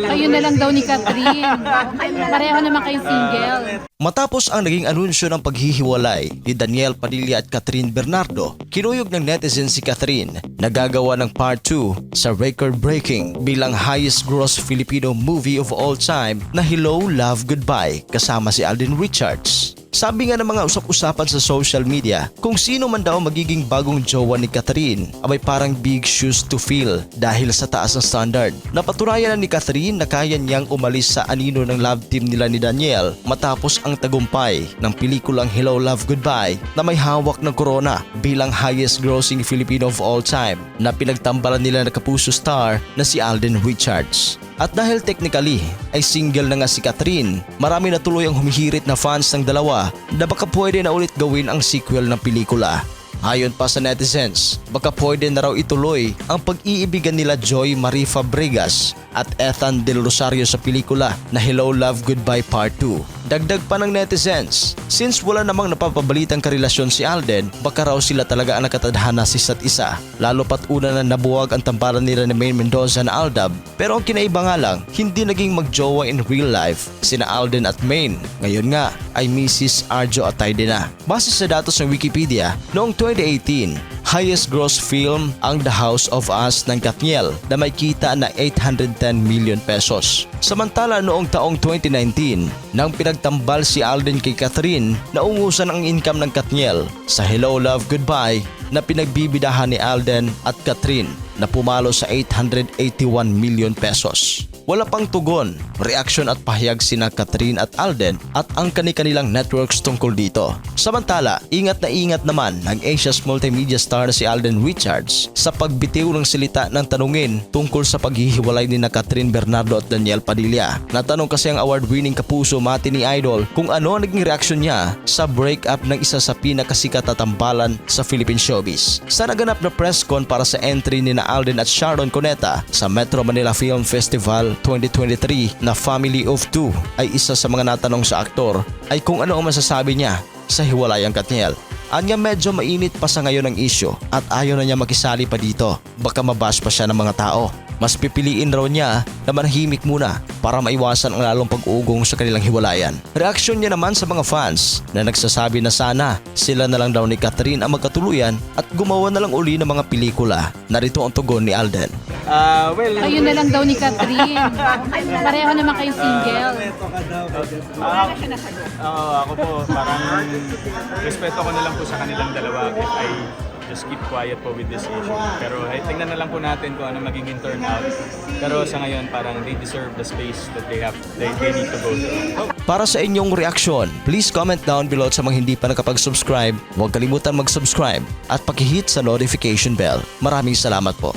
Kayo na lang daw ni Catherine. Pareho naman kayong single. Matapos ang naging anunsyo ng paghihiwalay ni Daniel Padilla at Catherine Bernardo, kinuyog ng netizen si Catherine na gagawa ng part 2 sa record-breaking bilang highest gross Filipino movie of all time na Hello, Love, Goodbye kasama si Alden Richards. Sabi nga ng mga usap-usapan sa social media, kung sino man daw magiging bagong jowa ni Catherine, abay parang big shoes to fill dahil sa taas ng standard. Napatunayan na ni Catherine na kaya niyang umalis sa anino ng love team nila ni Daniel matapos ang tagumpay ng pelikulang Hello, Love, Goodbye na may hawak ng corona bilang highest grossing Filipino of all time na pinagtambalan nila na kapuso star na si Alden Richards. At dahil technically ay single na nga si Catherine, marami na tuloy ang humihirit na fans ng dalawa na baka pwede na ulit gawin ang sequel ng pelikula. Ayon pa sa netizens, baka pwede na raw ituloy ang pag-iibigan nila Joy Marie Fabregas at Ethan Del Rosario sa pelikula na Hello, Love, Goodbye Part 2. Dagdag pa ng netizens, since wala namang napapabalitang karelasyon si Alden, baka raw sila talaga ang nakatadhana sa isa't isa. Lalo pat una na nabuwag ang tambalan nila ni Maine Mendoza na Aldab. Pero ang kinaiba nga lang, hindi naging magjowa in real life sina Alden at Maine. Ngayon nga ay Mrs. Arjo Atayde na. Base sa datos ng Wikipedia, noong 2018, highest gross film ang The House of Us ng Katniel na may kita na 810 million pesos. Samantala noong taong 2019, nang pinagtambal si Alden kay Catherine, naungusan ang income ng Katniel sa Hello, Love, Goodbye na pinagbibidahan ni Alden at Catherine na pumalo sa 881 million pesos. Wala pang tugon, reaksyon at pahayag sina Catherine at Alden at ang kani-kanilang networks tungkol dito. Samantala, ingat na ingat naman ang Asia's multimedia star na si Alden Richards sa pagbitiw ng salita ng tanungin tungkol sa paghihiwalay ni na Catherine Bernardo at Daniel Padilla. Natanong kasi ang award-winning kapuso mati ni Idol kung ano ang naging reaksyon niya sa breakup ng isa sa pinakasikat na tambalan sa Philippine showbiz. Sa naganap na press con para sa entry ni na Alden at Sharon Cuneta sa Metro Manila Film Festival 2023 na Family of Two ay isa sa mga natanong sa aktor ay kung ano ang masasabi niya sa hiwalayang Katniel. Anya medyo mainit pa sa ngayon ang issue at ayaw na niya makisali pa dito. Baka mabash pa siya ng mga tao. Mas pipiliin raw niya na manahimik muna para maiwasan ang lalong pag-ugong sa kanilang hiwalayan. Reaksyon niya naman sa mga fans na nagsasabi na sana sila na lang daw ni Catherine ang magkatuluyan at gumawa na lang uli ng mga pelikula. Narito ang tugon ni Alden. Kayo na lang daw ni Catherine. Pareho naman kayong single. Ako po, parang respeto ko na lang po sa kanilang dalawa if I just keep quiet po with this issue. Pero tingnan na lang po natin kung ano magiging turnout. Pero sa ngayon, parang they deserve the space that they need to go through. Para sa inyong reaksyon, please comment down below sa mga hindi pa nakapag-subscribe. Huwag kalimutan mag-subscribe at pakihit sa notification bell. Maraming salamat po.